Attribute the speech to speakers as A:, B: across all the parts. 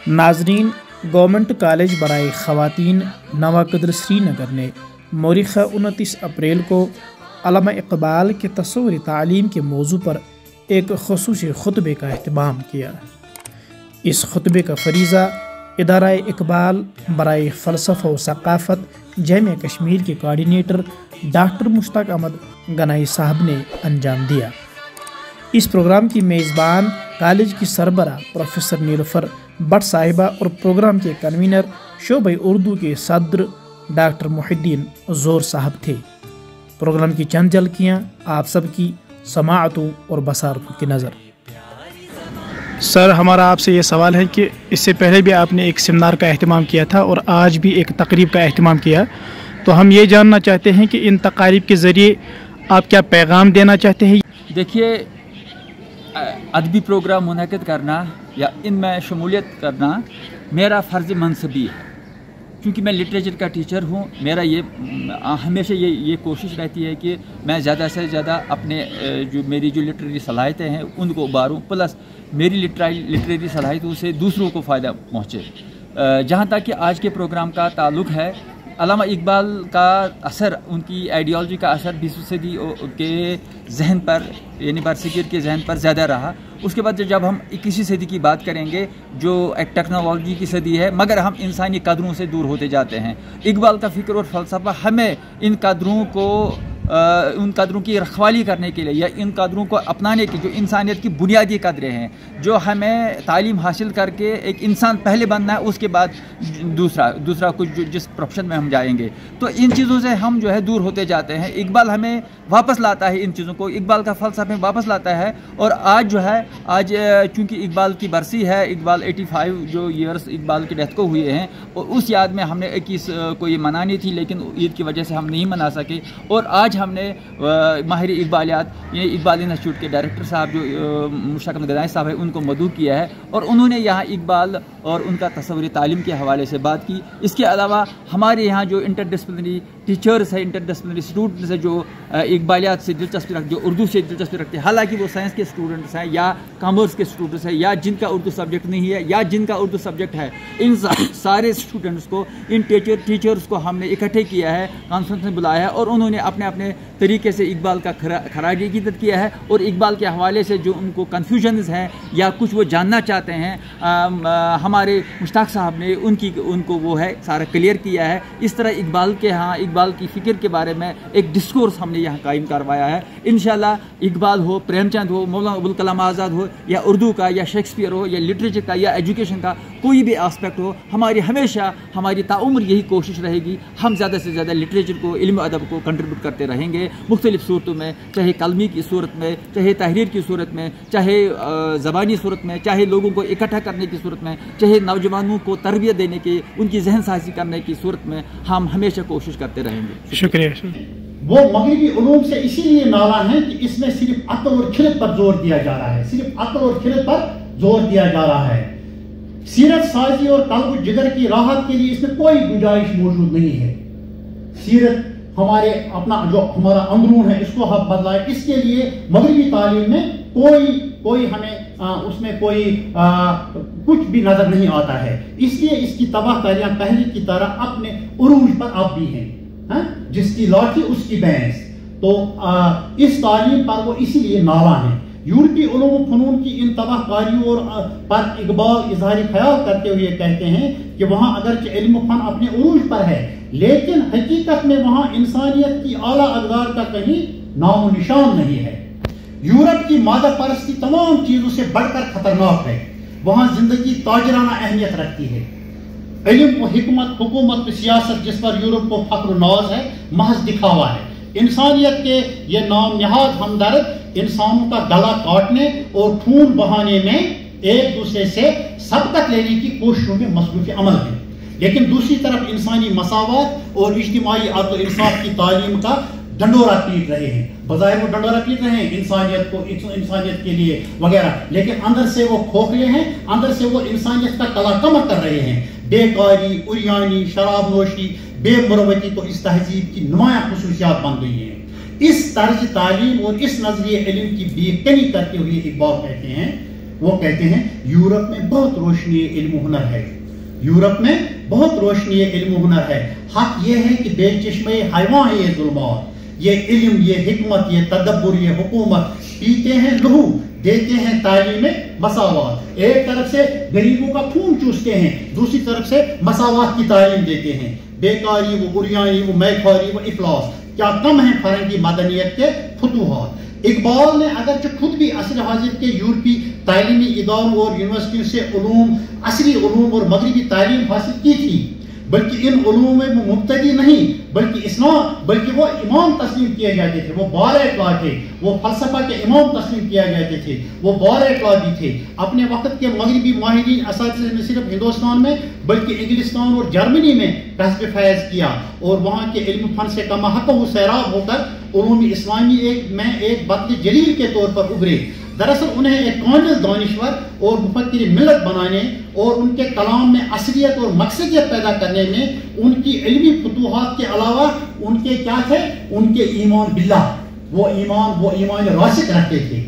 A: ناظرین، government college برائے خواتین نوا قدر سری نگر نے مورخ 29 اپریل کو علامہ اقبال کے تصور تعلیم کے موضوع پر ایک خصوصی خطبے کا اہتمام کیا۔ اس خطبے کا فریضہ ادارہ اقبال برائے فلسفہ و ثقافت جامعہ کشمیر کے کوارڈینیٹر ڈاکٹر مشتاق احمد گنائی صاحب نے انجام دیا۔ اس پروگرام کی میزبان کالج کی سربراہ پروفیسر نیلوفر بٹ صاحبہ اور پروگرام کے کنوینر شعبہ اردو کے صدر ڈاکٹر محی الدین زور صاحب تھے۔ پروگرام کی چند جھلکیاں آپ سب کی سماعتوں اور بصارتوں کی نظر۔ سر، ہمارا آپ سے یہ سوال ہے کہ اس سے پہلے بھی آپ نے ایک سیمینار کا اہتمام کیا تھا اور آج بھی ایک تقریب کا اہتمام کیا، تو ہم یہ جاننا چاہتے ہیں کہ ان تقاریب کے ذریعے آپ کیا پیغام دینا چاہتے ہیں؟
B: دیکھیے، ادبی پروگرام منعقد کرنا یا ان میں شمولیت کرنا میرا فرض منصبی ہے، کیونکہ میں لٹریچر کا ٹیچر ہوں۔ میرا ہمیشہ یہ کوشش رہتی ہے کہ میں زیادہ سے زیادہ اپنے میری جو لٹریری صلاحیتیں ہیں ان کو ابھاروں، پلس میری لٹریری صلاحیتوں سے دوسروں کو فائدہ پہنچے۔ جہاں تک کہ آج کے پروگرام کا تعلق ہے، علامہ اقبال کا اثر، ان کی آئیڈیالوجی کا اثر 20ویں صدی کے ذہن پر، یعنی برصغیر کے ذہن پر زیادہ رہا۔ اس کے بعد جب ہم 21ویں صدی کی بات کریں گے جو ایک ٹیکنالوجی کی صدی ہے، مگر ہم انسانی قدروں سے دور ہوتے جاتے ہیں۔ اقبال کا فکر اور فلسفہ ہمیں ان قدروں کی رکھوالی کرنے کے لیے یا ان قدروں کو اپنانے کی، جو انسانیت کی بنیادی قدریں ہیں، جو ہمیں تعلیم حاصل کر کے ایک انسان پہلے بننا ہے، اس کے بعد دوسرا کچھ جس پروفیشن میں ہم جائیں گے، تو ان چیزوں سے ہم جو ہے دور ہوتے جاتے ہیں۔ اقبال ہمیں واپس لاتا ہے ان چیزوں کو، اقبال کا فلسفہ میں واپس لاتا ہے۔ اور آج جو ہے چونکہ اقبال کی برسی ہے، اقبال 85 جو ایئرس اقبال کی ڈیتھ کو ہوئے ہیں، اور اس یاد میں ہم نے 21 کو یہ منانی تھی، لیکن عید کی وجہ سے ہم نہیں منا سکے۔ اور آج ہم نے ماہر اقبالیات، یہ اقبال انسٹیٹیوٹ کے ڈائریکٹر صاحب جو مشتاق احمد گنائی صاحب ہیں، ان کو مدعو کیا ہے، اور انہوں نے یہاں اقبال اور ان کا تصور تعلیم کے حوالے سے بات کی۔ اس کے علاوہ ہمارے یہاں جو انٹر ڈسپلنری ٹیچرز ہیں، انٹر ڈسپلنری اسٹوڈنٹس ہیں، جو اقبالیات سے دلچسپی رکھتے، جو اردو سے دلچسپی رکھتے ہیں، حالانکہ وہ سائنس کے اسٹوڈنٹس ہیں یا کامرس کے اسٹوڈنٹس ہیں یا جن کا اردو سبجیکٹ نہیں ہے یا جن کا اردو سبجیکٹ ہے، ان سارے اسٹوڈنٹس کو، ان ٹیچرز کو ہم نے اکٹھے کیا ہے، کانفرنس میں بلایا ہے، اور انہوں نے اپنے اپنے طریقے سے اقبال کا خراج عقیدت کیا ہے، اور اقبال کے حوالے سے جو ان کو کنفیوژنز ہیں یا کچھ وہ جاننا چاہتے ہیں، ہمارے مشتاق صاحب نے ان کو وہ ہے سارا کلیئر کیا ہے۔ اس طرح اقبال کے ہاں اقبال کی فکر کے بارے میں ایک ڈسکورس ہم نے یہاں قائم کروایا ہے۔ انشاءاللہ اقبال ہو، پریم چند ہو، مولانا ابوالکلام آزاد ہو، یا اردو کا یا شیکسپیئر ہو یا لٹریچر کا یا ایجوکیشن کا کوئی بھی آسپیکٹ ہو، ہمیشہ ہماری تعمر یہی کوشش رہے گی، ہم زیادہ سے زیادہ لٹریچر کو، علم و ادب کو کنٹریبیوٹ کرتے رہیں گے، مختلف صورتوں میں، چاہے قلمی کی صورت میں، چاہے تحریر کی صورت میں، چاہے زبانی صورت میں، چاہے لوگوں کو اکٹھا کرنے کی صورت میں، چاہے نوجوانوں کو تربیت دینے کی، ان کی ذہن سازی کرنے کی صورت میں، ہم ہمیشہ کوشش کرتے رہیں گے۔
A: شکریہ۔
C: وہ مغربی علوم سے اسی لیے نالا ہے کہ اس میں صرف عقل اور کھلت پر زور دیا جا رہا ہے، صرف عقل اور کھلت پر زور دیا جا رہا ہے۔ سیرت سازی اور قلب و جگر کی راحت کے لیے اس میں کوئی گنجائش موجود نہیں ہے۔ سیرت جو ہمارا اندرون ہے، اس کو ہم بدلائے، اس کے لیے مغربی تعلیم میں کوئی ہمیں اس میں کوئی کچھ بھی نظر نہیں آتا ہے۔ اس لیے اس کی تباہ کاریاں پہلے کی طرح اپنے عروج پر اب بھی ہیں، جس کی لاٹھی اس کی بھینس۔ تو اس تعلیم پر وہ اسی لیے نالا ہیں۔ یورپی علوم و فنون کی ان تباہ کاریوں پر اقبال اظہار خیال کرتے ہوئے کہتے ہیں کہ وہاں اگرچہ علم و فن اپنے عروج پر ہے، لیکن حقیقت میں وہاں انسانیت کی اعلیٰ اقدار کا کہیں نام و نشان نہیں ہے۔ یورپ کی مادہ پرستی تمام چیزوں سے بڑھ کر خطرناک ہے، وہاں زندگی تاجرانہ اہمیت رکھتی ہے۔ علم و حکمت، حکومت و سیاست جس پر یورپ کو فخر و ناز ہے، محض دکھاوا ہے۔ انسانیت کے یہ نام نہاد ہمدرد انسانوں کا گلا کاٹنے اور خون بہانے میں ایک دوسرے سے سبقت لینے کی کوششوں میں مصروف عمل ہے، لیکن دوسری طرف انسانی مساوات اور اجتماعی عدل و انصاف کی تعلیم کا ڈنڈورا پیٹ رہے ہیں۔ بظاہر وہ ڈنڈورا پیٹ رہے ہیں انسانیت کے لیے وغیرہ، لیکن اندر سے وہ کھوکھلے ہیں، اندر سے وہ انسانیت کا کلا کمر کر رہے ہیں۔ بیکاری، عریانی، شراب نوشی، بے مروتی تو اس تہذیب کی نمایاں خصوصیات بن گئی ہیں۔ اس طرز تعلیم اور اس نظریہ علم کی بے کنی کرتے ہوئے اقبال کہتے ہیں وہ کہتے ہیں یورپ میں بہت روشنی علم و ہنر ہے، یورپ میں بہت روشنی علم و ہنر ہے، حق یہ ہے کہ بے چشمے حیوان ہے یہ ظلمات، یہ علم، یہ حکمت، یہ تدبر، یہ حکومت، پیتے ہیں لہو، دیتے ہیں تعلیم مساوات، ایک طرف سے غریبوں کا خون چوستے ہیں، دوسری طرف سے مساوات کی تعلیم دیتے ہیں، بیکاری و عریانی و میخواری و افلاس، کیا کم ہیں فرنگی مدنیت کے فتوحات۔ اقبال نے اگرچہ خود بھی عصر حاضر کے یورپی تعلیمی اداروں اور یونیورسٹیوں سے عصری علوم اور مغربی تعلیم حاصل کی تھی، بلکہ ان علوم میں وہ مبتدی نہیں بلکہ وہ امام تسلیم کیے جاتے تھے، وہ بارہ اطلاع تھے، وہ فلسفہ کے امام تسلیم کیا جاتے تھے، وہ بارہ اطلاع بھی تھے۔ اپنے وقت کے مغربی ماہرین اساتذہ نے صرف ہندوستان میں بلکہ انگلستان اور جرمنی میں کسب فیض کیا اور وہاں کے علم فن سے کما حق و سیراب ہو کر علوم اسلامی میں ایک بدل جلیل کے طور پر ابھرے۔ دراصل انہیں ایک کامل دانشور اور مفکر ملت بنانے اور ان کے کلام میں اصلیت اور مقصدیت پیدا کرنے میں ان کی علمی فتوحات کے علاوہ ان کے کیا تھے؟ ان کے ایمان باللہ، وہ ایمان راسخ رکھتے تھے،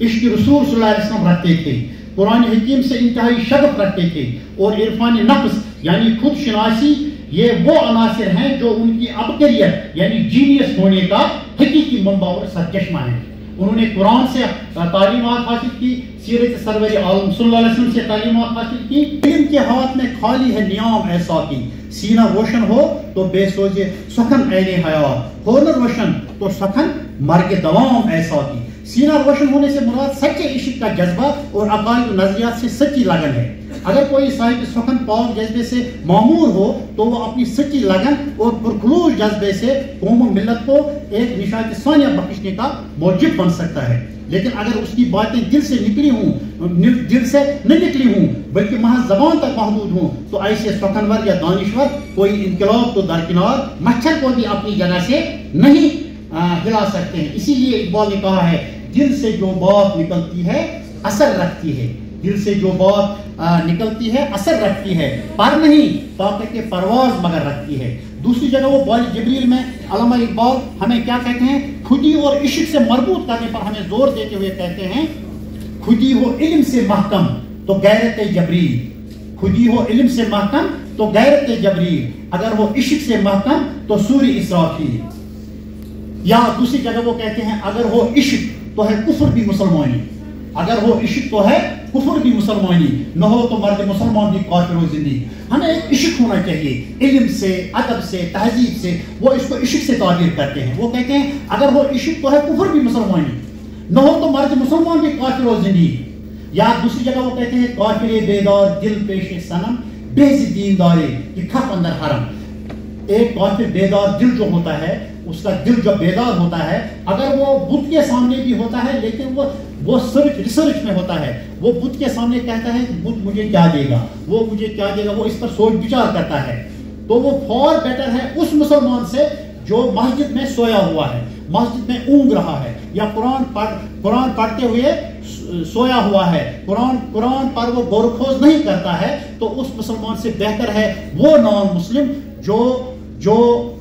C: عشق رسول صلی اللہ علیہ وسلم رکھتے تھے، قرآن حکیم سے انتہائی شغف رکھتے تھے، اور عرفان نفس یعنی خود شناسی، یہ وہ عناصر ہیں جو ان کی عبقریت یعنی جینیس ہونے کا حقیقی منبع اور سرچشمہ ہیں۔ انہوں نے قرآن سے تعلیمات حاصل کی، سیرت سرور عالم صلی اللہ علیہ وسلم سے تعلیمات حاصل کی۔ علم کے ہاتھ میں خالی ہے نیام ایسا کی، سینہ روشن ہو تو بے سوجے سخن عین حیات، ہو نہ روشن تو سخن مرگ دوام ایسا کی۔ سینہ روشن ہونے سے مراد سچے عشق کا جذبہ اور عقائد و نظریات سے سچی لگن ہے۔ اگر کوئی صاحب سخن پاک جذبے سے معمور ہو تو وہ اپنی سچی لگن اور پرخلوص جذبے سے قوم و ملت کو ایک نشاط ثانیہ بخشنے کا موجب بن سکتا ہے، لیکن اگر اس کی باتیں دل سے نہ نکلی ہوں بلکہ محض زبان تک محدود ہوں تو ایسے سخنور یا دانشور کوئی انقلاب تو درکنار، مچھر کو بھی اپنی جگہ سے نہیں ہلا سکتے ہیں۔ اسی لیے اقبال نے کہا ہے دل سے جو بات نکلتی ہے اثر رکھتی ہے، دل سے جو بات نکلتی ہے اثر رکھتی ہے، پر نہیں طاقت پرواز مگر رکھتی ہے۔ دوسری جگہ وہ بال جبریل میں علامہ اقبال ہمیں کیا کہتے ہیں؟ خودی اور عشق سے مربوط کرنے پر ہمیں زور دیتے ہوئے کہتے ہیں خودی ہو علم سے محکم تو غیرت جبریل، خودی ہو علم سے محکم تو غیرت جبریل، اگر وہ عشق سے محکم تو سور اسرافیل۔ یا دوسری جگہ وہ کہتے ہیں اگر وہ عشق تو ہے کفر بھی مسلمانی، اگر وہ عشق تو ہے کفر بھی مسلمانی، نہ ہو تو مرد مسلمان بھی کافر و زندگی۔ ہمیں ایک عشق ہونا چاہیے علم سے، ادب سے، تہذیب سے، وہ اس کو عشق سے تعبیر کرتے ہیں۔ وہ کہتے ہیں اگر وہ عشق تو ہے کفر بھی مسلمانی، نہ ہو تو مرد مسلمان بھی کافر و زندگی۔ یا دوسری جگہ وہ کہتے ہیں کافر بیدار دل پیش صنم بے دیندارے کہ کھپ اندر حرم۔ ایک کافر بیدار دل جو ہوتا ہے، اس کا دل جو بیدار ہوتا ہے، اگر وہ بت کے سامنے بھی ہوتا ہے لیکن وہ ریسرچ میں ہوتا ہے، وہ بت کے سامنے کہتا ہے کہ بت مجھے کیا دے گا، وہ مجھے کیا دے گا، وہ اس پر سوچ بچار کرتا ہے، تو وہ فار بیٹر ہے اس مسلمان سے جو مسجد میں سویا ہوا ہے، مسجد میں اونگ رہا ہے، یا قرآن پڑھتے ہوئے سویا ہوا ہے، قرآن پر وہ غور و خوض نہیں کرتا ہے، تو اس مسلمان سے بہتر ہے وہ نان مسلم جو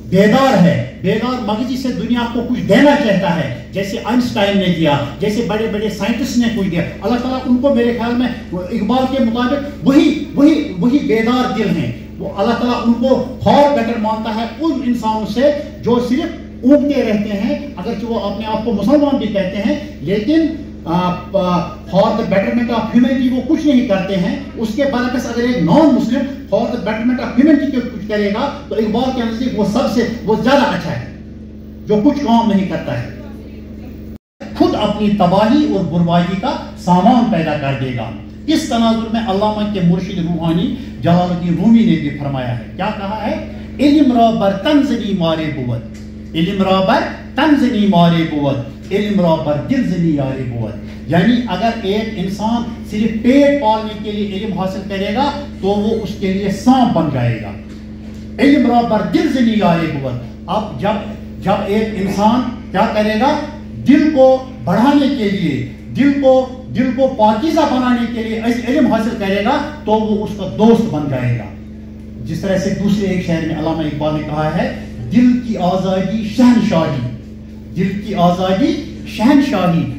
C: بیدار ہے، بیدار مغزی سے دنیا کو کچھ دینا چاہتا ہے، جیسے آئنسٹائن نے دیا، جیسے بڑے بڑے سائنٹسٹ نے کچھ دیا۔ اللہ تعالیٰ ان کو میرے خیال میں اقبال کے مطابق وہی بیدار دل ہیں، وہ اللہ تعالیٰ ان کو فار بیٹر مانتا ہے ان انسانوں سے جو صرف اونگتے رہتے ہیں، اگرچہ وہ اپنے آپ کو مسلمان بھی کہتے ہیں لیکن for the betterment of humanity وہ کچھ نہیں کرتے ہیں۔ اس کے برعکس اگر ایک naan Muslim for the betterment of humanity کے کچھ کرے گا تو اقبال کے نزدیک وہ زیادہ اچھا ہے جو کچھ کام نہیں کرتا ہے، خود اپنی تباہی اور بربادی کا سامان پیدا کر دے گا۔ اس تناظر میں علامہ کے مرشد روحانی جلال الدین رومی نے بھی فرمایا ہے، کیا کہا ہے؟ علم را بر تنزنی مارے بود، علم را بر تنزنی مارے بود، علم را بر دل زنی یارے بود۔ یعنی اگر ایک انسان صرف پیٹ پالنے کے لیے علم حاصل کرے گا تو وہ اس کے لیے سانپ بن جائے گا۔ علم را بر دل زنی یارے بود۔ اب جب ایک انسان کیا کرے گا؟ دل کو بڑھانے کے لیے، دل کو پاکیزہ بنانے کے لیے علم حاصل کرے گا تو وہ اس کا دوست بن جائے گا۔ جس طرح سے دوسرے ایک شعر میں علامہ اقبال نے کہا ہے دل کی آزادی شہنشاہی، دل کی آزادی شہنشاہی،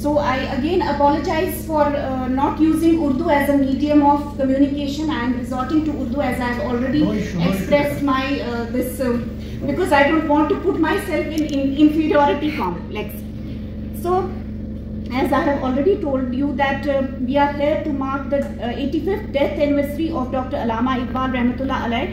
D: So I again apologize for not using Urdu as a medium of communication. I am resorting to Urdu as I have already expressed my because I don't want to put myself in inferiority complex. So, as I have already told you that we are here to mark the 85th death anniversary of Dr. Allama Iqbal Rahmatullah Alayh,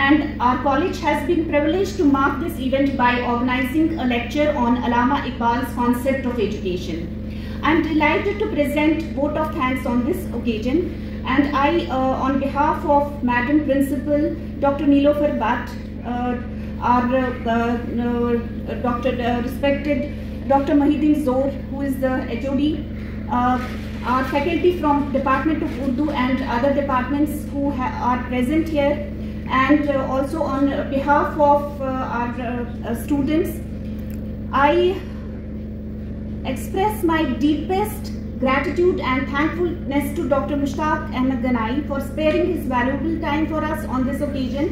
D: and our college has been privileged to mark this event by organizing a lecture on Allama Iqbal's concept of education. I am delighted to present vote of thanks on this occasion, and I, on behalf of Madam Principal Dr. Nilofer Bhatt, our respected Dr. Mohiddin Zoor, who is the HOD, our faculty from Department of Urdu and other departments who are present here, and also on behalf of our students, I express my deepest gratitude and thankfulness to Dr. Mushtaq Ahmed Ganai for sparing his valuable time for us on this occasion.